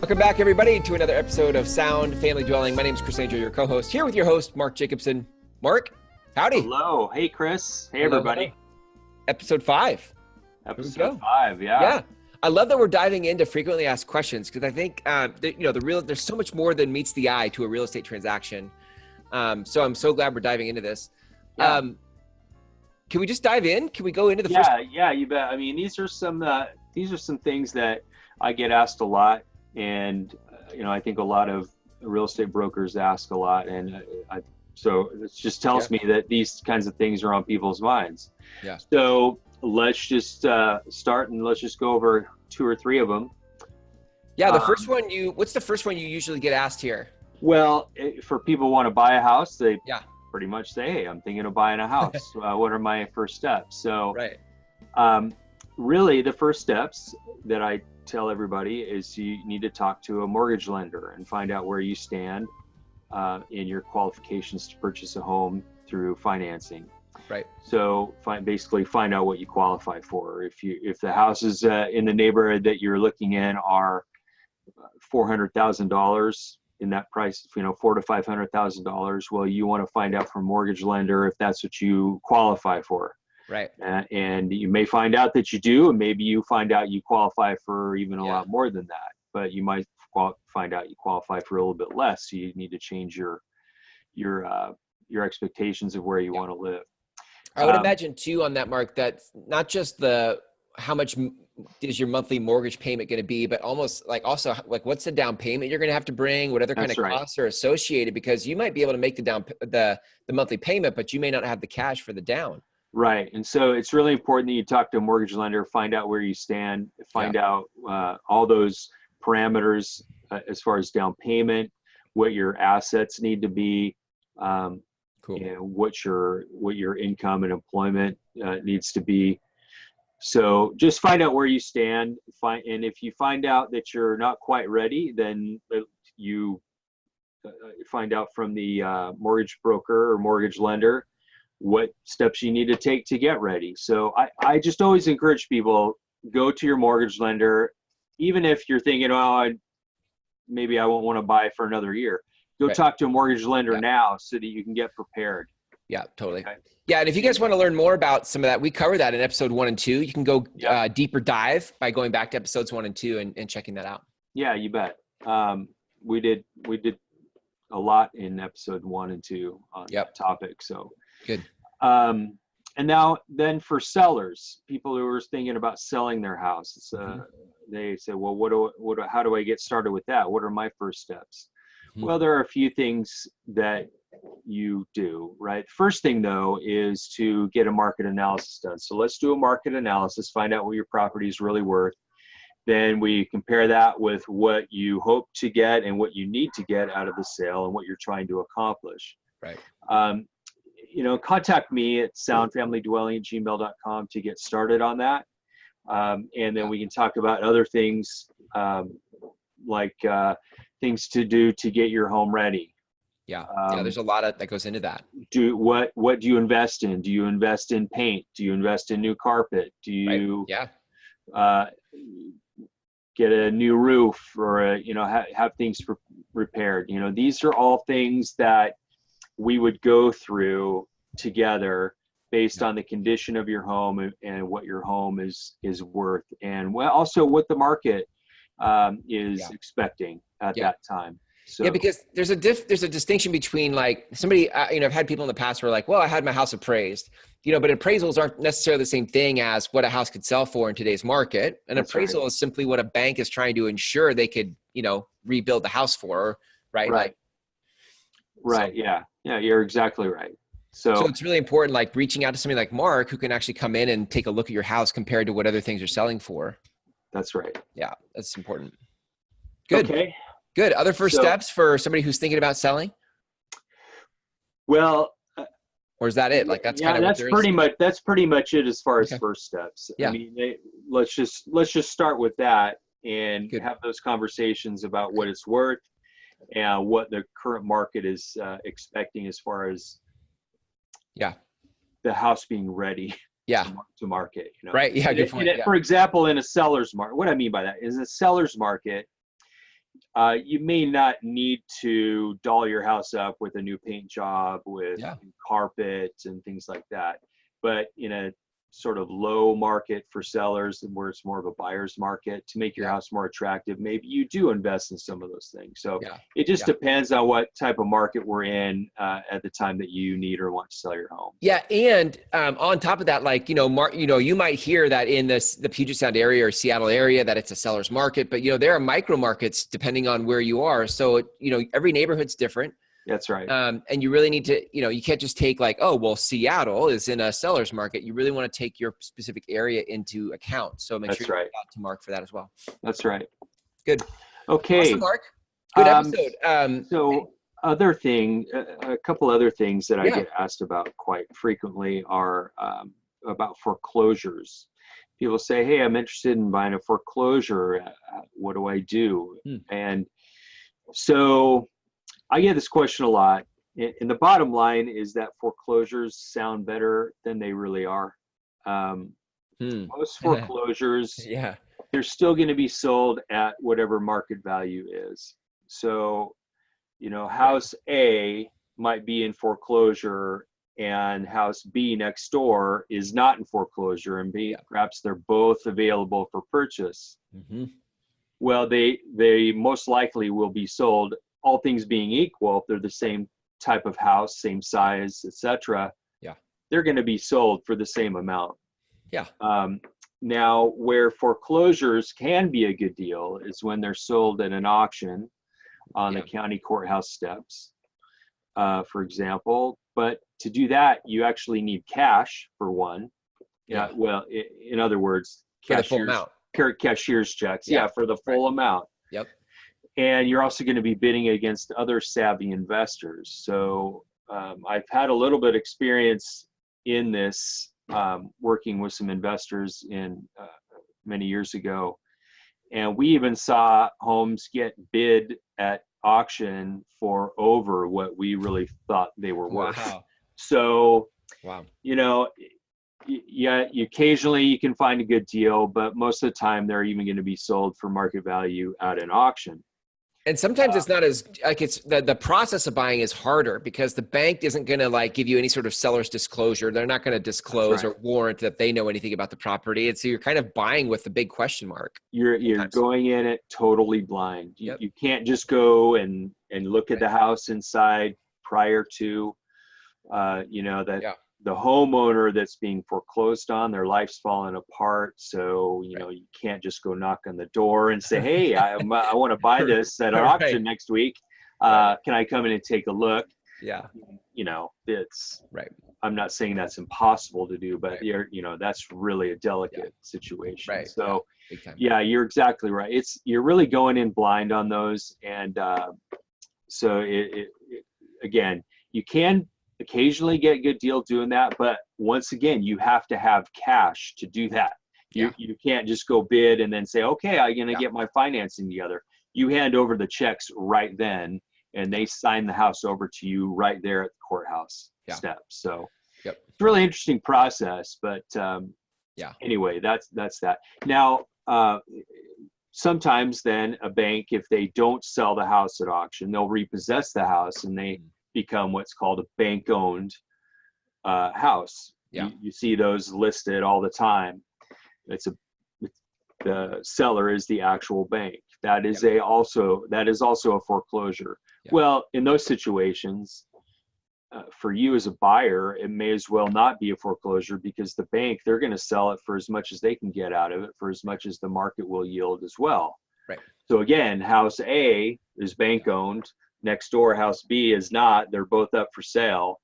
Welcome back, everybody, to another episode of Sound Family Dwelling. My name is Chris Angel, your co-host, here with your host, Mark Jacobson. Mark, howdy. Hello. Hey, Chris. Hey, Hello, everybody. hello. Episode 5. Episode 5, yeah. Yeah. I love that we're diving into frequently asked questions because I think, there's so much more than meets the eye to a real estate transaction. So I'm so glad we're diving into this. Yeah. Can we just dive in? Can we go into the first? Yeah, you bet. I mean, these are some things that I get asked a lot, and I think a lot of real estate brokers ask a lot, and so it just tells me that these kinds of things are on people's minds. Yeah. So let's just start, and let's just go over 2 or 3 of them. Yeah, what's the first one you usually get asked here? Well, for people who want to buy a house, they pretty much say, hey, I'm thinking of buying a house. What are my first steps? So really the first steps that I tell everybody is you need to talk to a mortgage lender and find out where you stand in your qualifications to purchase a home through financing. Right. So basically find out what you qualify for. If the houses in the neighborhood that you're looking in are $400,000 in that price, $400,000 to $500,000, well, you want to find out from a mortgage lender if that's what you qualify for. Right. And you may find out that you do, and maybe you find out you qualify for even a lot more than that. But you might find out you qualify for a little bit less. So you need to change your expectations of where you want to live. I would imagine too on that, Mark, that not just how much is your monthly mortgage payment going to be, but also what's the down payment you're going to have to bring, what other kind of costs are associated, because you might be able to make the monthly payment, but you may not have the cash for the down. Right. And so it's really important that you talk to a mortgage lender, find out where you stand, find out all those parameters as far as down payment, what your assets need to be, and what your income and employment needs to be. So just find out where you stand. And if you find out that you're not quite ready, then you find out from the mortgage broker or mortgage lender what steps you need to take to get ready. So I just always encourage people, go to your mortgage lender, even if you're thinking, maybe I won't want to buy for another year. Go talk to a mortgage lender now so that you can get prepared. Yeah, totally. Okay. Yeah, and if you guys want to learn more about some of that, we cover that in episode 1 and 2. You can go deeper dive by going back to episodes 1 and 2 and checking that out. Yeah, you bet. We did a lot in episode 1 and 2 on that topic. So good. And then for sellers, people who are thinking about selling their house, they say, well, how do I get started with that? What are my first steps? Mm-hmm. Well, there are a few things that you do, right? First thing though is to get a market analysis done. So let's do a market analysis, find out what your property is really worth. Then we compare that with what you hope to get and what you need to get out of the sale and what you're trying to accomplish. Right. Contact me at soundfamilydwelling@gmail.com to get started on that. And then we can talk about other things like things to do to get your home ready. Yeah. There's a lot that goes into that. What do you invest in? Do you invest in paint? Do you invest in new carpet? Do you get a new roof or have things repaired? These are all things that we would go through together based on the condition of your home and what your home is worth, and also what the market is expecting at that time. So, yeah, because there's a distinction between like somebody, I've had people in the past who are like, well, I had my house appraised, but appraisals aren't necessarily the same thing as what a house could sell for in today's market. An appraisal is simply what a bank is trying to ensure they could, rebuild the house for, right? Right. Yeah. You're exactly right. So it's really important, like reaching out to somebody like Mark, who can actually come in and take a look at your house compared to what other things are selling for. That's right. Yeah, that's important. Good. Okay. Good. Other first steps for somebody who's thinking about selling? Well, or is that it? Like that's that's pretty much it as far as first steps. Yeah. I mean, let's just start with that and have those conversations about what it's worth and what the current market is expecting as far as the house being ready to market. Right. Yeah. Good point. For example, in a seller's market, what I mean by that is a seller's market, You may not need to doll your house up with a new paint job, with carpet and things like that. But in a sort of low market for sellers, and where it's more of a buyer's market, to make your house more attractive, maybe you do invest in some of those things. So it just depends on what type of market we're in at the time that you need or want to sell your home. Yeah, and on top of that, like, you might hear that in the Puget Sound area or Seattle area that it's a seller's market, but there are micro markets depending on where you are. So every neighborhood's different. That's right. And you really need to, you can't just take like, oh, well, Seattle is in a seller's market. You really want to take your specific area into account. So make sure you reach out to Mark for that as well. That's right. Good. Okay. Awesome, Mark. Good episode. So a couple other things that I get asked about quite frequently are about foreclosures. People say, hey, I'm interested in buying a foreclosure. What do I do? And so I get this question a lot. And the bottom line is that foreclosures sound better than they really are. Most foreclosures, they're still going to be sold at whatever market value is. So, house A might be in foreclosure and house B next door is not in foreclosure, and perhaps they're both available for purchase. Well, they most likely will be sold, all things being equal, if they're the same type of house, same size, etc. They're going to be sold for the same amount. Now, where foreclosures can be a good deal is when they're sold at an auction on the county courthouse steps, for example. But to do that, you actually need cash for one. Well, in other words, cashier's checks. For the full amount. And you're also going to be bidding against other savvy investors. So I've had a little bit of experience in this, working with some investors many years ago. And we even saw homes get bid at auction for over what we really thought they were worth. So, occasionally you can find a good deal, but most of the time they're even going to be sold for market value at an auction. And sometimes it's not as like it's the process of buying is harder because the bank isn't going to like give you any sort of seller's disclosure. They're not going to disclose or warrant that they know anything about the property. And so you're kind of buying with the big question mark. You're going in it totally blind. You can't just go and look at the house inside prior to, the homeowner that's being foreclosed on, their life's falling apart. So, you can't just go knock on the door and say, hey, I want to buy this at an auction next week. Can I come in and take a look? It's I'm not saying that's impossible to do, but that's really a delicate situation. So you're exactly right. You're really going in blind on those. And so again, you can occasionally get a good deal doing that, but once again, you have to have cash to do that. You can't just go bid and then say, okay, I'm going to get my financing together. You hand over the checks right then, and they sign the house over to you right there at the courthouse steps. So it's a really interesting process, but anyway, that's that. Now, sometimes then a bank, if they don't sell the house at auction, they'll repossess the house and they become what's called a bank-owned house. You see those listed all the time. The seller is the actual bank. That is also a foreclosure. Well, in those situations, for you as a buyer, it may as well not be a foreclosure because the bank, they're going to sell it for as much as they can get out of it, for as much as the market will yield as well. So again, house A is bank-owned. Next door, house B is not. They're both up for sale.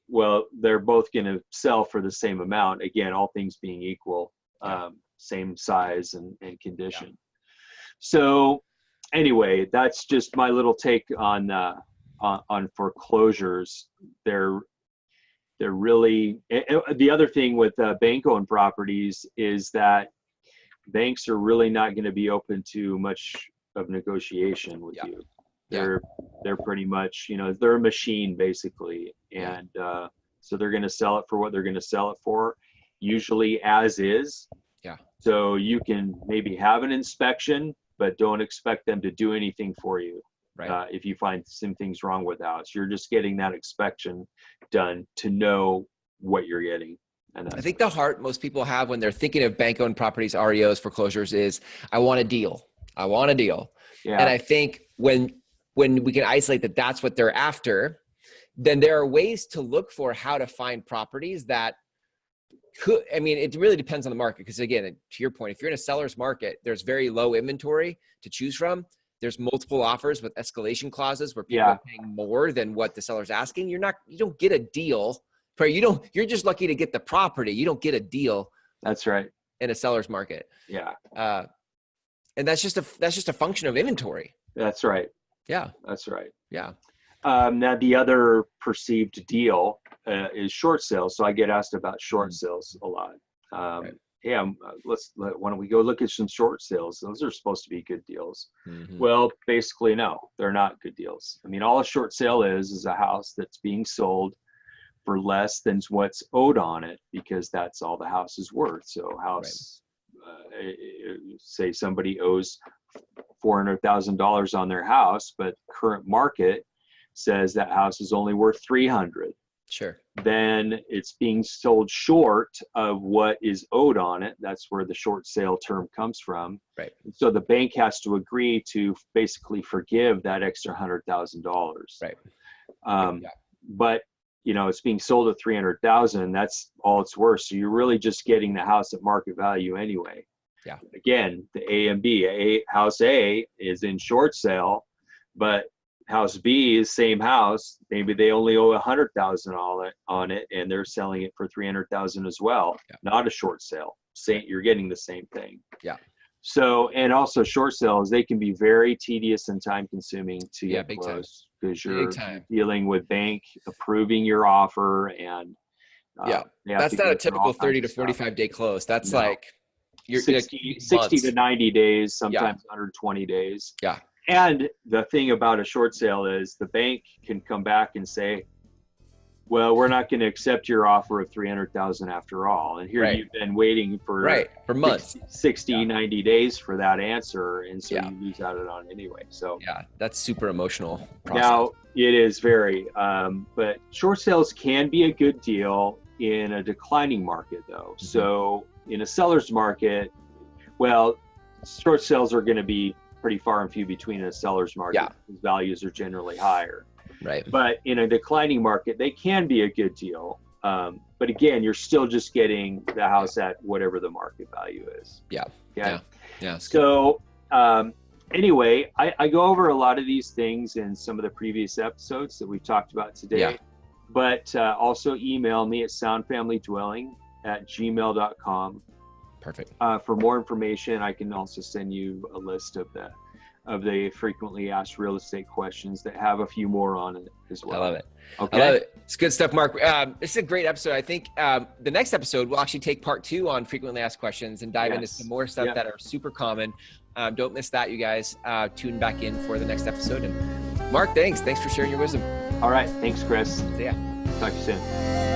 Well, they're both going to sell for the same amount. Again, all things being equal, same size and condition. So anyway, that's just my little take on foreclosures. They're really, the other thing with bank-owned properties is that banks are really not going to be open to much of negotiation with you. They're pretty much, they're a machine basically. And so they're going to sell it for what they're going to sell it for, usually as is. So you can maybe have an inspection, but don't expect them to do anything for you. Right. If you find some things wrong with the house, you're just getting that inspection done to know what you're getting. And I think the heart most people have when they're thinking of bank-owned properties, REOs, foreclosures is, I want a deal. I want a deal. Yeah. And I think when we can isolate that that's what they're after, then there are ways to look for how to find properties that could, I mean, it really depends on the market. Because again, to your point, if you're in a seller's market, there's very low inventory to choose from. There's multiple offers with escalation clauses where people are paying more than what the seller's asking. You don't get a deal. You're just lucky to get the property. You don't get a deal. That's right. In a seller's market. Yeah. And that's just a function of inventory. That's right. Yeah. That's right. Yeah. Now the other perceived deal is short sales. So I get asked about short sales a lot. Right. Yeah, why don't we go look at some short sales? Those are supposed to be good deals. Mm-hmm. Well, basically, no, they're not good deals. I mean, all a short sale is a house that's being sold for less than what's owed on it, because that's all the house is worth. So house, say somebody owes $400,000 on their house, but current market says that house is only worth $300,000. Sure. Then it's being sold short of what is owed on it. That's where the short sale term comes from. Right. So the bank has to agree to basically forgive that extra $100,000. Right. But it's being sold at $300,000. That's all it's worth. So you're really just getting the house at market value anyway. Yeah. Again, the A and B. House A is in short sale, but house B is same house. Maybe they only owe $100,000 on it, and they're selling it for $300,000 as well. Yeah. Not a short sale. You're getting the same thing. Yeah. So, and also short sales, they can be very tedious and time consuming to get closed, because you're dealing with bank approving your offer, and that's not a typical 30 to 45 day close. That's like you're 60 to 90 days, sometimes 120 days. Yeah. And the thing about a short sale is the bank can come back and say, well, we're not going to accept your offer of $300,000 after all. And here you've been waiting for months, 60, 90 days for that answer. And so you lose out on it anyway. So that's super emotional process. Now it is very, but short sales can be a good deal in a declining market though. Mm-hmm. So in a seller's market, well, short sales are going to be pretty far and few between in a seller's market. Because values are generally higher. Right. But in a declining market, they can be a good deal. But again, you're still just getting the house at whatever the market value is. Yeah. Okay? Yeah. So anyway, I go over a lot of these things in some of the previous episodes that we've talked about today. Yeah. But also email me at soundfamilydwelling@gmail.com. Perfect. For more information, I can also send you a list of the frequently asked real estate questions that have a few more on it as well. I love it. Okay. I love it. It's good stuff, Mark. This is a great episode. I think the next episode we'll actually take part 2 on frequently asked questions and dive into some more stuff that are super common. Don't miss that, you guys. Tune back in for the next episode. And Mark, thanks for sharing your wisdom. All right. Thanks, Chris. See ya. Talk to you soon.